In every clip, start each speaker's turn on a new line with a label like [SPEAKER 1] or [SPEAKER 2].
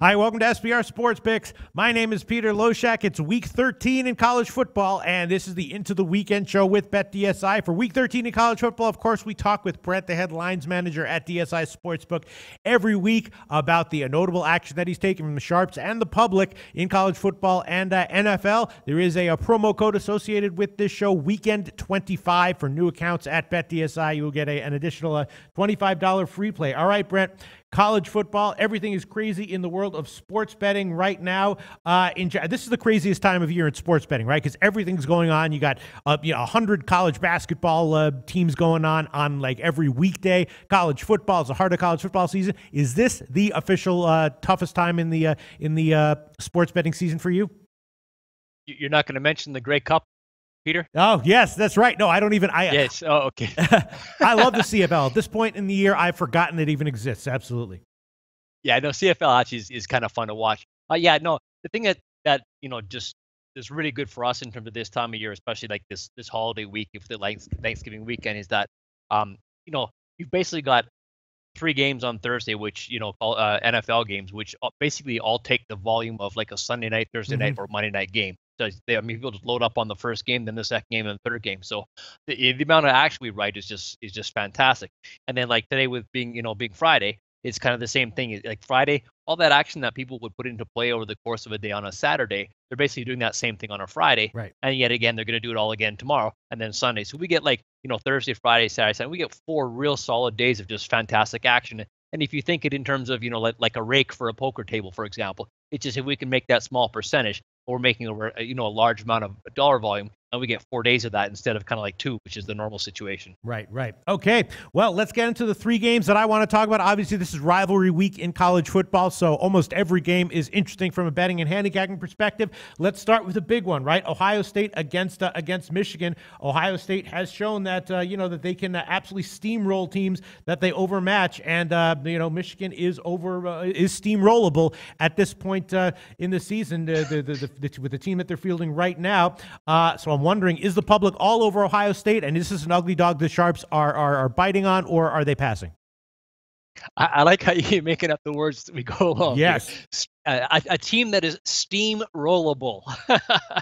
[SPEAKER 1] Hi, welcome to SBR Sports Picks. My name is Peter Loshak. It's week 13 in college football, and this is the Into the Weekend show with BetDSI. For week 13 in college football, of course, we talk with Brent, the head lines manager at DSI Sportsbook, every week about the notable action that he's taken from the Sharps and the public in college football and NFL. There is a promo code associated with this show, Weekend25, for new accounts at BetDSI. You will get an additional $25 free play. All right, Brent. College football, everything is crazy in the world of sports betting right now. This is the craziest time of year in sports betting, right? Because everything's going on. You got 100 college basketball teams going on like every weekday. College football is the heart of college football season. Is this the official toughest time in the sports betting season for you?
[SPEAKER 2] You're not going to mention the Grey Cup, Peter?
[SPEAKER 1] Oh, yes, that's right. No, I don't even.
[SPEAKER 2] Yes. Oh, okay.
[SPEAKER 1] I love the CFL. At this point in the year, I've forgotten it even exists. Absolutely.
[SPEAKER 2] Yeah, no, CFL actually is kind of fun to watch. The thing that just is really good for us in terms of this time of year, especially like this holiday week, if the Thanksgiving weekend, is that you've basically got 3 games on Thursday, which call NFL games, which basically all take the volume of like a Sunday night, Thursday night, or Monday night game. So people just load up on the first game, then the second game, and the third game. So the amount of action we write is just fantastic. And then like today with being Friday, it's kind of the same thing. Like Friday, all that action that people would put into play over the course of a day on a Saturday, they're basically doing that same thing on a Friday.
[SPEAKER 1] Right.
[SPEAKER 2] And yet again, they're going to do it all again tomorrow and then Sunday. So we get like Thursday, Friday, Saturday, Sunday. We get 4 real solid days of just fantastic action. And if you think it in terms of like a rake for a poker table, for example, it's just if we can make that small percentage, we're making a large amount of dollar volume, and we get 4 days of that instead of kind of like 2, which is the normal situation.
[SPEAKER 1] Right. Okay. Well, let's get into the 3 games that I want to talk about. Obviously, this is rivalry week in college football, so almost every game is interesting from a betting and handicapping perspective. Let's start with a big one, right? Ohio State against Michigan. Ohio State has shown that that they can absolutely steamroll teams that they overmatch, and Michigan is steamrollable at this point in the season with the team that they're fielding right now. So I'm wondering, is the public all over Ohio State, and is this an ugly dog the Sharps are biting on, or are they passing?
[SPEAKER 2] I like how you're making up the words as we go along.
[SPEAKER 1] Yes.
[SPEAKER 2] A team that is steamrollable.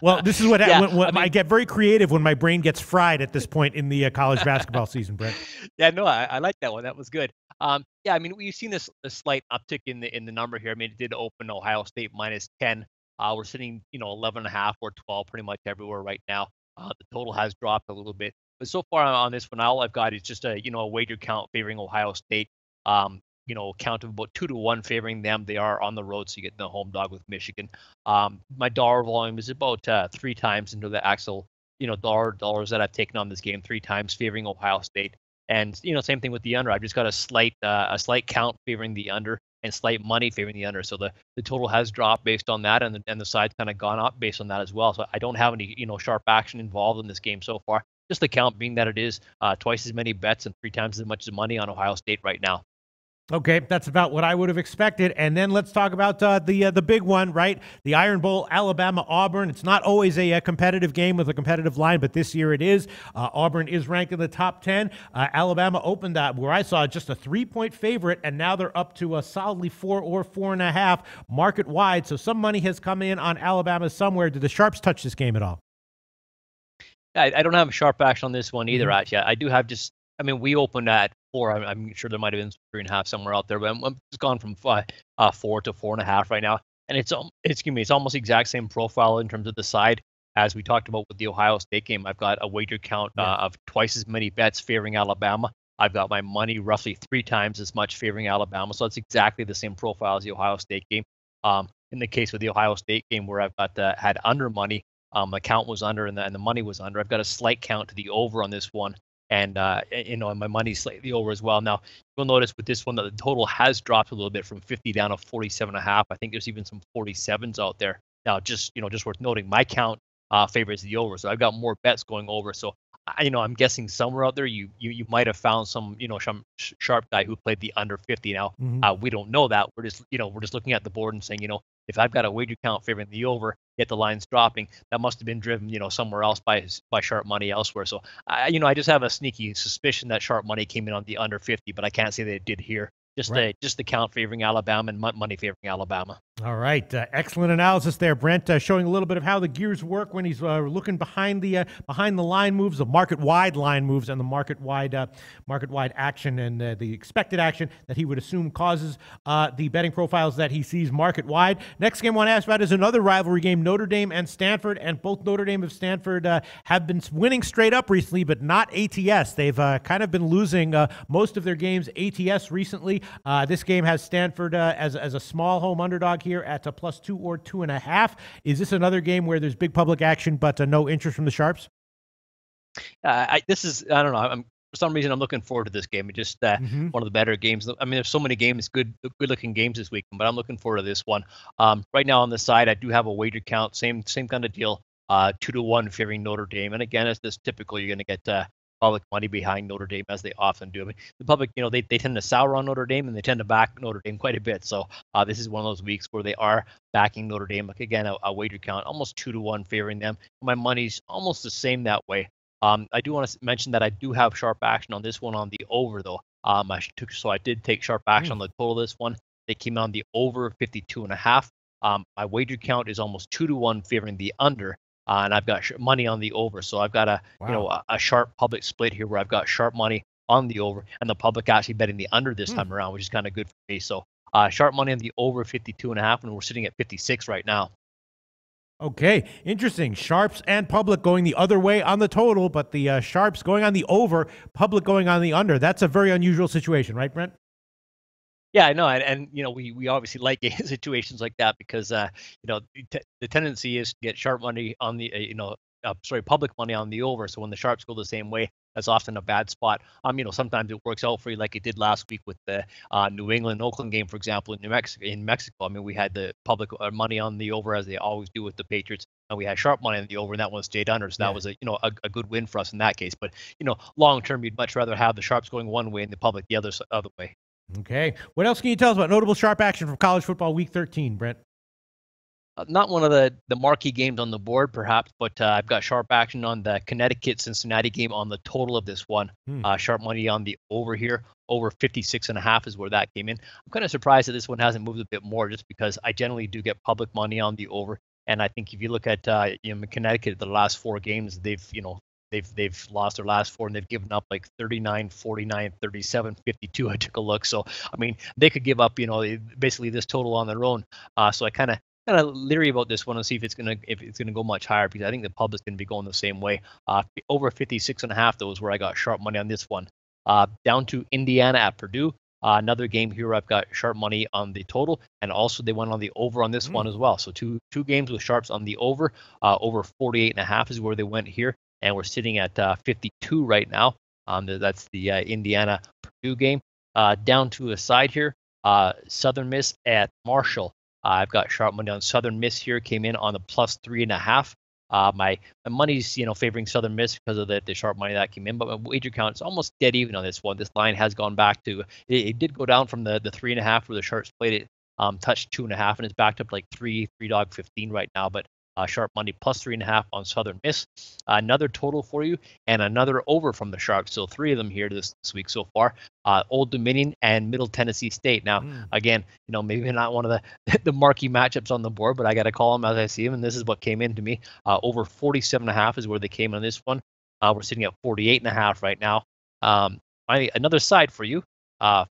[SPEAKER 1] Well, this is what I get very creative when my brain gets fried at this point in the college basketball season, Brent.
[SPEAKER 2] Yeah, no, I like that one. That was good. We've seen a slight uptick in the number here. I mean, it did open Ohio State -10. We're sitting, 11.5 or 12 pretty much everywhere right now. The total has dropped a little bit, but so far on this one, all I've got is just a wager count favoring Ohio State. Count of about 2-1 favoring them. They are on the road, so you get the home dog with Michigan. My dollar volume is about 3 times into the actual dollars that I've taken on this game, 3 times favoring Ohio State. And same thing with the under. I've just got a slight count favoring the under and slight money favoring the under. So the total has dropped based on that, and the side's kind of gone up based on that as well. So I don't have any sharp action involved in this game so far. Just the count being that it is twice as many bets and 3 times as much money on Ohio State right now.
[SPEAKER 1] Okay, that's about what I would have expected. And then let's talk about the big one, right? The Iron Bowl, Alabama-Auburn. It's not always a competitive game with a competitive line, but this year it is. Auburn is ranked in the top 10. Alabama opened that where I saw just a 3-point favorite, and now they're up to a solidly 4 or 4.5 market wide. So some money has come in on Alabama somewhere. Did the Sharps touch this game at all?
[SPEAKER 2] I don't have a sharp action on this one either, actually. I do have we opened at 4. I'm sure there might have been 3.5 somewhere out there, but I'm just gone from 4 to 4.5 right now. And it's almost the exact same profile in terms of the side as we talked about with the Ohio State game. I've got a wager count of twice as many bets favoring Alabama. I've got my money roughly 3 times as much favoring Alabama. So it's exactly the same profile as the Ohio State game. In the case with the Ohio State game where I've got had under money, my count was under and the money was under. I've got a slight count to the over on this one. And my money's slightly over as well. Now, you'll notice with this one that the total has dropped a little bit from 50 down to 47.5. I think there's even some 47s out there. Now, just worth noting, my count favors the over. So I've got more bets going over. So, I'm guessing somewhere out there you might have found some sharp guy who played the under 50. Now, we don't know that. We're just looking at the board and saying, if I've got a wager count favoring the over, yet the line's dropping, that must have been driven, somewhere else by sharp money elsewhere. So, I just have a sneaky suspicion that sharp money came in on the under 50, but I can't say that it did here. Just
[SPEAKER 1] Right.
[SPEAKER 2] the count favoring Alabama and money favoring Alabama.
[SPEAKER 1] All right, excellent analysis there, Brent. Showing a little bit of how the gears work when he's looking behind the line moves, the market wide line moves, and the market wide action and the expected action that he would assume causes the betting profiles that he sees market wide. Next game I want to ask about is another rivalry game, Notre Dame and Stanford, and both Notre Dame and Stanford have been winning straight up recently, but not ATS. They've kind of been losing most of their games ATS recently. This game has Stanford as a small home underdog here at a +2 or 2.5. Is this another game where there's big public action but no interest from the sharps?
[SPEAKER 2] I don't know. For some reason I'm looking forward to this game. It's just one of the better games. I mean, there's so many games, good looking games this week, but I'm looking forward to this one. Right now on the side, I do have a wager count, same kind of deal. 2-1 favoring Notre Dame, and again, as this typical, you're going to get public money behind Notre Dame as they often do. I mean, the public, they tend to sour on Notre Dame and they tend to back Notre Dame quite a bit. So this is one of those weeks where they are backing Notre Dame. Like again, a wager count almost 2-1 favoring them. My money's almost the same that way. I do want to mention that I do have sharp action on this one on the over though. I did take sharp action on the total of this one. They came on the over 52.5. My wager count is almost 2-1 favoring the under. And I've got money on the over, so I've got a sharp public split here where I've got sharp money on the over, and the public actually betting the under this time around, which is kind of good for me. So sharp money on the over 52.5, and we're sitting at 56 right now.
[SPEAKER 1] Okay, interesting. Sharps and public going the other way on the total, but the sharps going on the over, public going on the under. That's a very unusual situation, right, Brent?
[SPEAKER 2] Yeah, I know, and we obviously like situations like that because the tendency is to get sharp money on the public money on the over. So when the sharps go the same way, that's often a bad spot. Sometimes it works out for you like it did last week with the New England Oakland game, for example, in Mexico. I mean, we had the public money on the over as they always do with the Patriots, and we had sharp money on the over, and that one stayed under. So that was a good win for us in that case. But long term, you'd much rather have the sharps going one way and the public the other way.
[SPEAKER 1] Okay. What else can you tell us about notable sharp action from college football week 13, Brent?
[SPEAKER 2] Not one of the marquee games on the board, perhaps, but I've got sharp action on the Connecticut-Cincinnati game on the total of this one. Sharp money on the over here. Over 56.5 is where that came in. I'm kind of surprised that this one hasn't moved a bit more just because I generally do get public money on the over. And I think if you look at Connecticut, the last 4 games, they've lost their last 4 and they've given up like 39, 49, 37, 52. I took a look. So, I mean, they could give up, basically this total on their own. So I kind of leery about this one and see if it's gonna go much higher because I think the public's gonna be going the same way. Over 56.5 though is where I got sharp money on this one. Down to Indiana at Purdue. Another game here I've got sharp money on the total, and also they went on the over on this one as well. So two games with sharps on the over. Over 48.5 is where they went here, and we're sitting at 52 right now. That's the Indiana Purdue game. Down to a side here, Southern Miss at Marshall. I've got sharp money on Southern Miss here. Came in on the +3.5. My money's favoring Southern Miss because of the sharp money that came in, but my wager count is almost dead even on this one. This line has gone back to it did go down from the 3.5 where the sharps played it, touched 2.5, and it's backed up like 3.15 right now. But sharp money +3.5 on Southern Miss. Another total for you and another over from the Sharps. So 3 of them here this week so far. Old Dominion and Middle Tennessee State. Now, again, maybe not one of the marquee matchups on the board, but I got to call them as I see them, and this is what came in to me. Over 47.5 is where they came on this one. We're sitting at 48.5 right now. Finally, another side for you.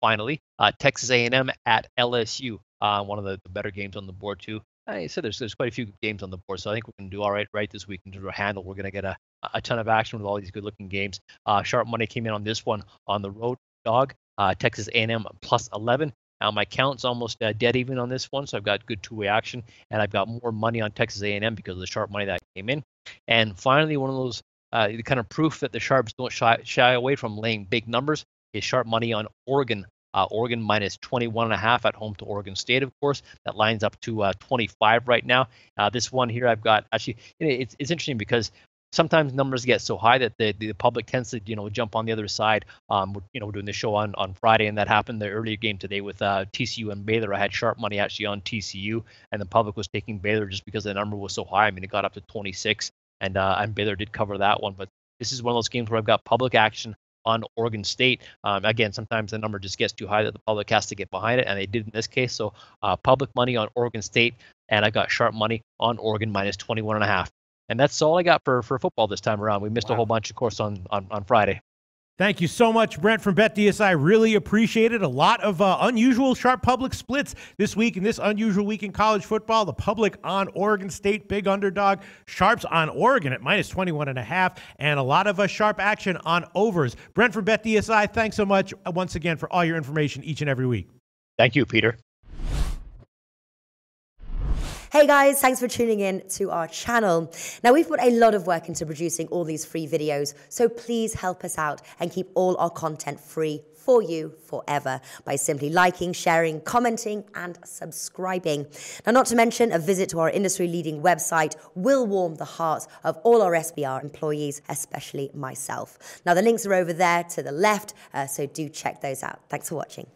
[SPEAKER 2] Finally, Texas A&M at LSU. One of the better games on the board too. I said there's quite a few games on the board, so I think we can do all right this week in terms of handle. We're going to get a ton of action with all these good-looking games. Sharp money came in on this one on the road dog. Texas A&M +11. Now my count's almost dead even on this one, so I've got good two-way action, and I've got more money on Texas A&M because of the sharp money that came in. And finally, one of those kind of proof that the sharps don't shy away from laying big numbers is sharp money on Oregon. Oregon -21.5 at home to Oregon State, of course. That lines up to 25 right now. This one here I've got actually, it's interesting because sometimes numbers get so high that the public tends to jump on the other side. We're doing the show on Friday, and that happened the earlier game today with TCU and Baylor. I had sharp money actually on TCU, and the public was taking Baylor just because the number was so high. I mean, it got up to 26, and Baylor did cover that one. But this is one of those games where I've got public action on Oregon State. Again, sometimes the number just gets too high that the public has to get behind it, and they did in this case. So public money on Oregon State, and I got sharp money on Oregon minus 21.5. And that's all I got for football this time around. We missed a whole bunch, of course, on Friday.
[SPEAKER 1] Thank you so much, Brent from BetDSI. Really appreciate it. A lot of unusual sharp public splits this week in this unusual week in college football. The public on Oregon State, big underdog. Sharps on Oregon at minus 21.5, and a lot of sharp action on overs. Brent from BetDSI, thanks so much once again for all your information each and every week.
[SPEAKER 2] Thank you, Peter.
[SPEAKER 3] Hey guys, thanks for tuning in to our channel. Now, we've put a lot of work into producing all these free videos, so please help us out and keep all our content free for you forever by simply liking, sharing, commenting, and subscribing. Now, not to mention, a visit to our industry-leading website will warm the hearts of all our SBR employees, especially myself. Now, the links are over there to the left, so do check those out. Thanks for watching.